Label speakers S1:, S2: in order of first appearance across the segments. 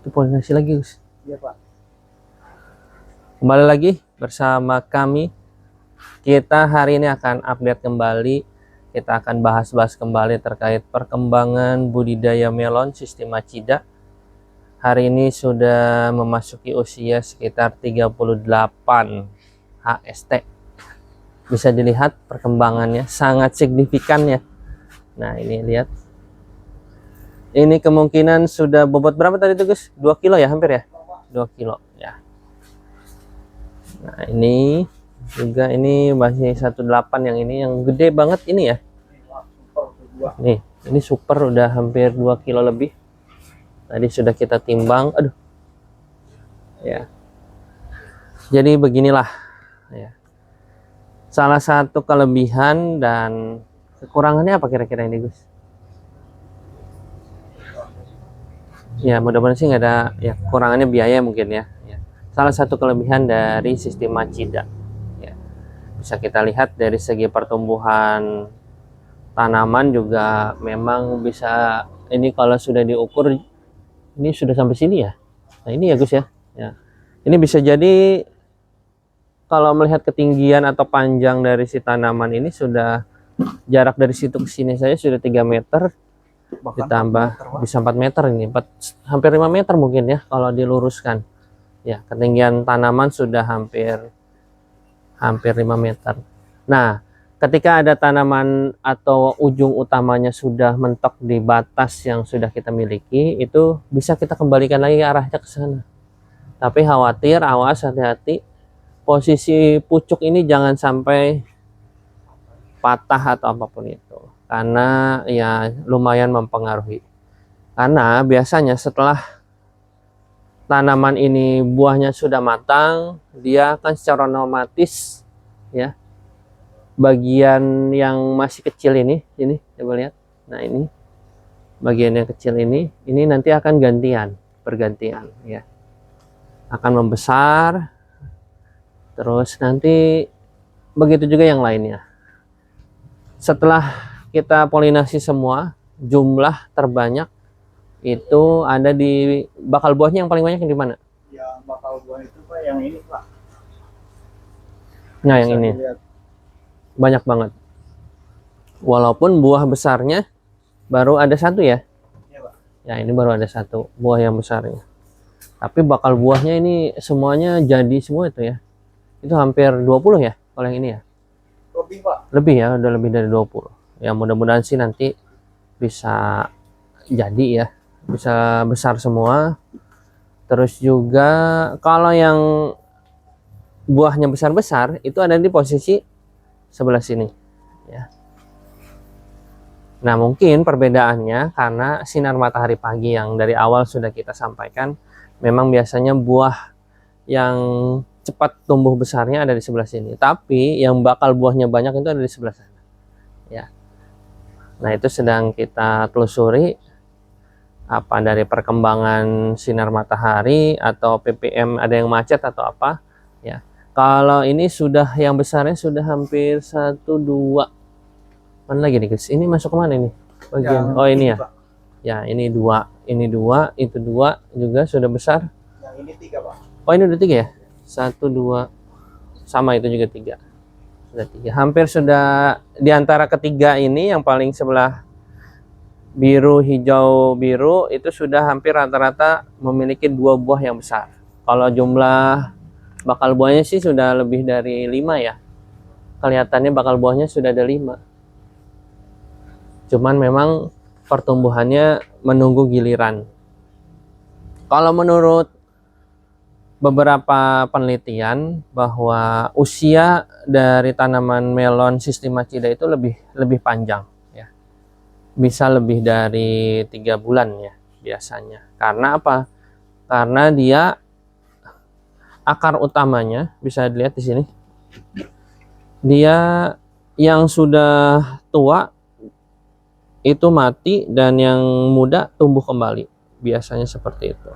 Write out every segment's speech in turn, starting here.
S1: Itu polinasi lagi, Gus.
S2: Iya Pak.
S1: Kembali lagi bersama kami. Kita hari ini akan update kembali. Kita akan bahas-bahas kembali terkait perkembangan budidaya melon sistem Macida. Hari ini sudah memasuki usia sekitar 38 HST. Bisa dilihat perkembangannya sangat signifikan ya. Nah, ini lihat. Ini kemungkinan sudah bobot berapa tadi tuh, Gus? 2 kilo ya, hampir ya? 2 kilo ya. Nah, ini juga ini masih 18 yang ini yang gede banget ini ya. Nih, ini super udah hampir 2 kilo lebih. Tadi sudah kita timbang. Aduh. Ya. Jadi beginilah ya. Salah satu kelebihan dan kekurangannya apa kira-kira ini, Gus? Ya, mudah-mudahan sih nggak ada ya, kekurangannya biaya mungkin ya. Salah satu kelebihan dari sistem Macida ya, bisa kita lihat dari segi pertumbuhan tanaman juga memang bisa, ini kalau sudah diukur ini sudah sampai sini ya. Nah, ini ya Gus ya. Ini bisa jadi kalau melihat ketinggian atau panjang dari si tanaman ini sudah jarak dari situ ke sini saya sudah 3 meter. Bahkan ditambah 4 meter, bisa 4 meter ini, hampir 5 meter mungkin ya kalau diluruskan ya. Ketinggian tanaman sudah hampir 5 meter. Nah, ketika ada tanaman atau ujung utamanya sudah mentok di batas yang sudah kita miliki, itu bisa kita kembalikan lagi arahnya ke sana. Tapi khawatir, awas, hati-hati, posisi pucuk ini jangan sampai patah atau apapun itu, karena ya lumayan mempengaruhi. Karena biasanya setelah tanaman ini buahnya sudah matang, dia akan secara otomatis ya, bagian yang masih kecil ini coba lihat. Nah, ini bagian yang kecil ini nanti akan bergantian ya, akan membesar. Terus nanti begitu juga yang lainnya. Setelah kita polinasi semua, jumlah terbanyak itu ada di bakal buahnya. Yang paling banyak yang di mana?
S2: Yang bakal buah itu Pak, yang ini Pak.
S1: Nah, yang ini banyak banget. Walaupun buah besarnya baru ada satu ya.
S2: Iya, Pak.
S1: Ya, ini baru ada satu buah yang besarnya. Tapi bakal buahnya ini semuanya jadi semua itu ya. Itu hampir 20 ya kalau yang ini ya.
S2: Lebih Pak.
S1: Lebih ya, udah lebih dari 20. Ya, mudah-mudahan sih nanti bisa jadi ya, bisa besar semua. Terus juga kalau yang buahnya besar-besar itu ada di posisi sebelah sini ya. Nah, mungkin perbedaannya karena sinar matahari pagi yang dari awal sudah kita sampaikan, memang biasanya buah yang cepat tumbuh besarnya ada di sebelah sini, tapi yang bakal buahnya banyak itu ada di sebelah sana ya. Nah, itu sedang kita telusuri apa dari perkembangan sinar matahari atau ppm ada yang macet atau apa ya. Kalau ini sudah yang besarnya sudah hampir 1, 2. Mana lagi nih guys? Ini masuk kemana ini bagian? Oh, ini ya. Ya, ini 2, ini 2, itu 2 juga sudah besar.
S2: Yang ini 3 Pak.
S1: Oh, ini udah 3 ya? 1, 2, sama itu juga 3. Sudah 3. Hampir sudah di antara ketiga ini yang paling sebelah biru, hijau, biru itu sudah hampir rata-rata memiliki 2 buah yang besar. Kalau jumlah bakal buahnya sih sudah lebih dari 5 ya. Kelihatannya bakal buahnya sudah ada 5. Cuman memang pertumbuhannya menunggu giliran. Kalau menurut beberapa penelitian bahwa usia dari tanaman melon sistem Macida itu lebih panjang ya. Bisa lebih dari 3 bulan ya biasanya. Karena apa? Karena dia akar utamanya bisa dilihat di sini. Dia yang sudah tua itu mati dan yang muda tumbuh kembali. Biasanya seperti itu.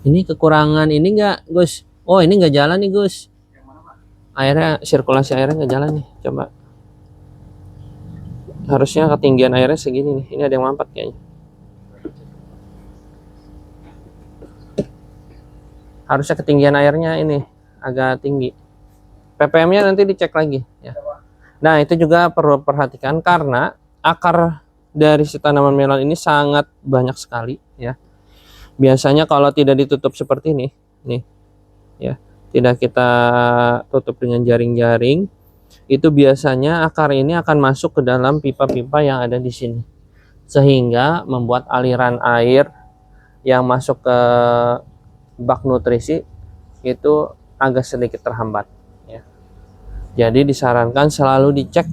S1: Ini kekurangan ini enggak, Gus? Oh, ini enggak jalan nih, Gus.
S2: Yang mana Pak?
S1: Airnya, sirkulasi airnya enggak jalan nih. Coba. Harusnya ketinggian airnya segini nih. Ini ada yang mampet kayaknya. Harusnya ketinggian airnya ini agak tinggi. ppm-nya nanti dicek lagi ya. Nah, itu juga perlu perhatikan karena akar dari si tanaman melon ini sangat banyak sekali ya. Biasanya kalau tidak ditutup seperti ini, nih ya, tidak kita tutup dengan jaring-jaring, itu biasanya akar ini akan masuk ke dalam pipa-pipa yang ada di sini. Sehingga membuat aliran air yang masuk ke bak nutrisi itu agak sedikit terhambat ya. Jadi disarankan selalu dicek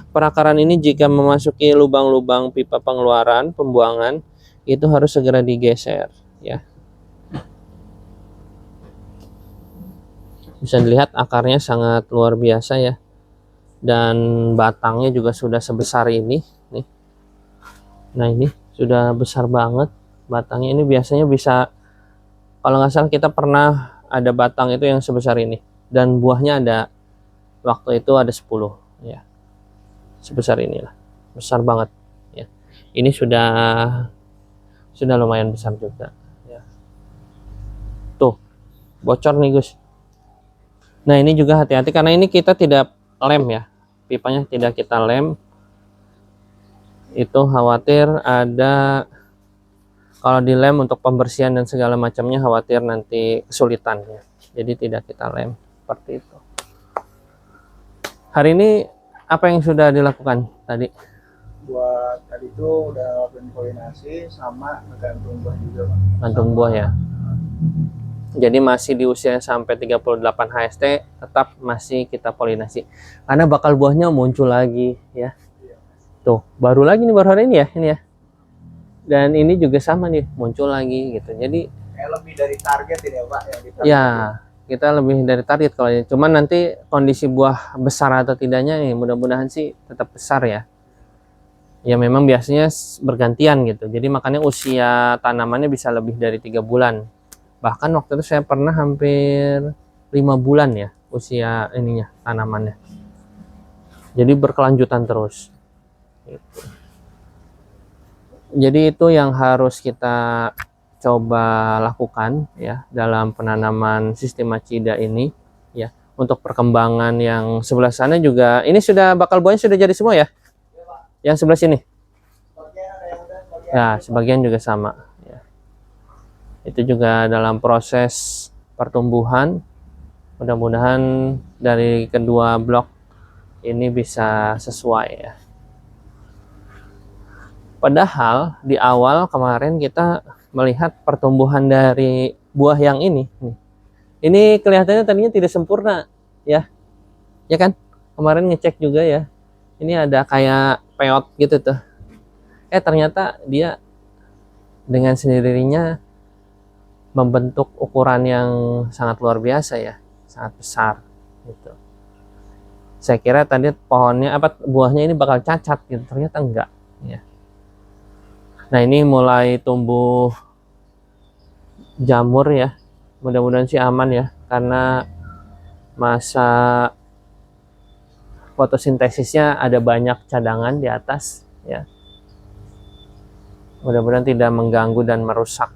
S1: perakaran ini jika memasuki lubang-lubang pipa pengeluaran pembuangan itu harus segera digeser ya. Bisa dilihat akarnya sangat luar biasa ya, dan batangnya juga sudah sebesar ini nih. Nah, ini sudah besar banget batangnya. Ini biasanya bisa, kalau nggak salah kita pernah ada batang itu yang sebesar ini, dan buahnya ada waktu itu ada 10 ya, sebesar inilah, besar banget ya. Ini sudah lumayan besar juga ya. Tuh bocor nih Gus. Nah, ini juga hati-hati karena ini kita tidak lem ya, pipanya tidak kita lem. Itu khawatir ada, kalau dilem untuk pembersihan dan segala macamnya khawatir nanti kesulitan ya. Jadi tidak kita lem seperti itu. Hari ini apa yang sudah dilakukan tadi?
S2: Buat tadi itu udah polinasi sama gantung buah juga, Pak.
S1: Gantung buah ya. Jadi masih di usia sampai 38 HST tetap masih kita polinasi. Karena bakal buahnya muncul lagi ya. Tuh, baru lagi nih, baru hari ini ya, ini ya. Dan ini juga sama nih, muncul lagi gitu. Jadi
S2: Lebih dari target ini ya, Pak, yang ditarget.
S1: ya, kita lebih dari target kalau ya. Cuman nanti kondisi buah besar atau tidaknya nih, mudah-mudahan sih tetap besar ya. Ya memang biasanya bergantian gitu. Jadi makanya usia tanamannya bisa lebih dari 3 bulan. Bahkan waktu itu saya pernah hampir 5 bulan ya usia ininya tanamannya. Jadi berkelanjutan terus. Gitu. Jadi itu yang harus kita coba lakukan ya dalam penanaman sistem Macida ini ya. Untuk perkembangan yang sebelah sana juga ini sudah bakal buahnya sudah jadi semua ya. Yang sebelah sini. Ya, sebagian juga sama ya. Itu juga dalam proses pertumbuhan. Mudah-mudahan dari kedua blok ini bisa sesuai ya. Padahal di awal kemarin kita melihat pertumbuhan dari buah yang ini. Ini kelihatannya tadinya tidak sempurna ya. Ya kan? Kemarin ngecek juga ya. Ini ada kayak peot gitu tuh. Ternyata dia dengan sendirinya membentuk ukuran yang sangat luar biasa ya. Sangat besar gitu. Saya kira tadi pohonnya buahnya ini bakal cacat gitu. Ternyata enggak ya. Nah, ini mulai tumbuh jamur ya. Mudah-mudahan sih aman ya, karena masa fotosintesisnya ada banyak cadangan di atas ya. Mudah-mudahan tidak mengganggu dan merusak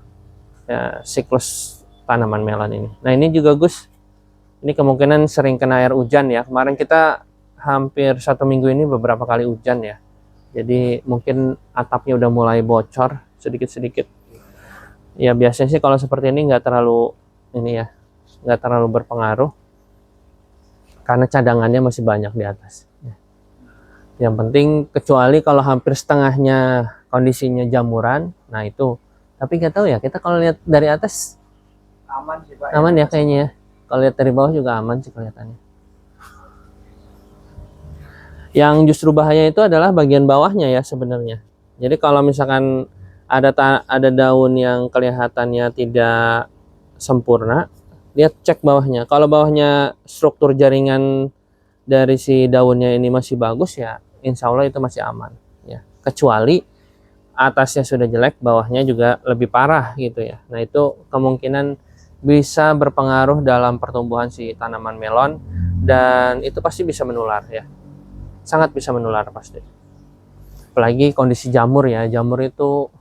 S1: ya, siklus tanaman melon ini. Nah, ini juga Gus, ini kemungkinan sering kena air hujan ya. Kemarin kita hampir 1 minggu ini beberapa kali hujan ya. Jadi mungkin atapnya udah mulai bocor sedikit-sedikit. Ya biasanya sih kalau seperti ini nggak terlalu berpengaruh karena cadangannya masih banyak di atas. Yang penting kecuali kalau hampir setengahnya kondisinya jamuran, nah itu. Tapi nggak tahu ya, kita kalau lihat dari atas
S2: aman sih, Pak.
S1: Aman ya kayaknya ya. Kalau lihat dari bawah juga aman sih kelihatannya. Yang justru bahaya itu adalah bagian bawahnya ya sebenarnya. Jadi kalau misalkan ada daun yang kelihatannya tidak sempurna, lihat cek bawahnya. Kalau bawahnya struktur jaringan dari si daunnya ini masih bagus ya, insya Allah itu masih aman ya. Kecuali atasnya sudah jelek, bawahnya juga lebih parah gitu ya. Nah, itu kemungkinan bisa berpengaruh dalam pertumbuhan si tanaman melon, dan itu pasti bisa menular ya. Sangat bisa menular pasti. Apalagi kondisi jamur ya. Jamur itu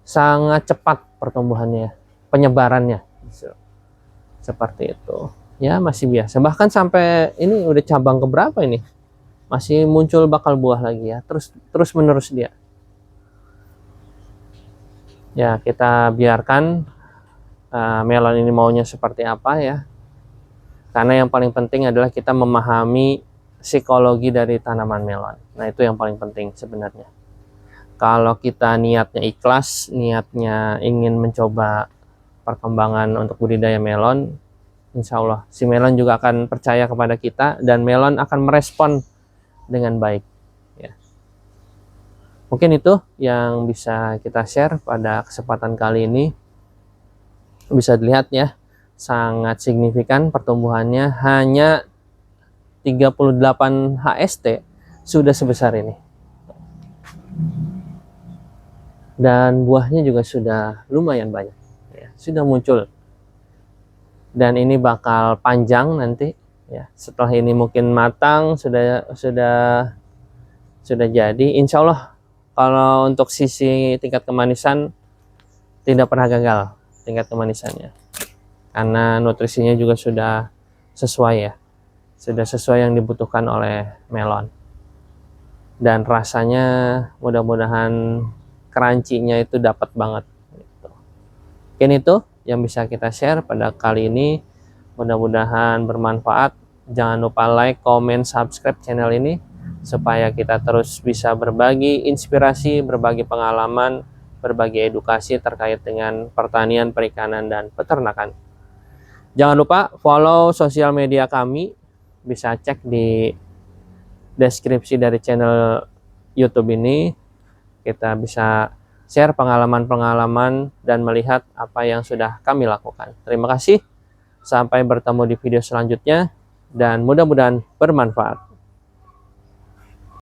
S1: sangat cepat pertumbuhannya, penyebarannya. Seperti itu. Ya, masih biasa. Bahkan sampai ini udah cabang keberapa ini? Masih muncul bakal buah lagi ya. Terus menerus dia. Ya, kita biarkan melon ini maunya seperti apa ya. Karena yang paling penting adalah kita memahami psikologi dari tanaman melon. Nah, itu yang paling penting sebenarnya. Kalau kita niatnya ikhlas, niatnya ingin mencoba perkembangan untuk budidaya melon, insya Allah si melon juga akan percaya kepada kita dan melon akan merespon dengan baik. Ya. Mungkin itu yang bisa kita share pada kesempatan kali ini. Bisa dilihat ya, sangat signifikan pertumbuhannya, hanya 38 HST sudah sebesar ini. Dan buahnya juga sudah lumayan banyak. Ya, sudah muncul. Dan ini bakal panjang nanti ya. Setelah ini mungkin matang, sudah jadi. Insya Allah kalau untuk sisi tingkat kemanisan tidak pernah gagal tingkat kemanisannya, karena nutrisinya juga sudah sesuai ya, sudah sesuai yang dibutuhkan oleh melon. Dan rasanya mudah-mudahan crunchy-nya itu dapat banget gitu. Mungkin itu yang bisa kita share pada kali ini, mudah-mudahan bermanfaat. Jangan lupa like, comment, subscribe channel ini supaya kita terus bisa berbagi inspirasi, berbagi pengalaman, berbagi edukasi terkait dengan pertanian, perikanan, dan peternakan. Jangan lupa follow sosial media kami, bisa cek di deskripsi dari channel YouTube ini. Kita bisa share pengalaman-pengalaman dan melihat apa yang sudah kami lakukan. Terima kasih, sampai bertemu di video selanjutnya, dan mudah-mudahan bermanfaat.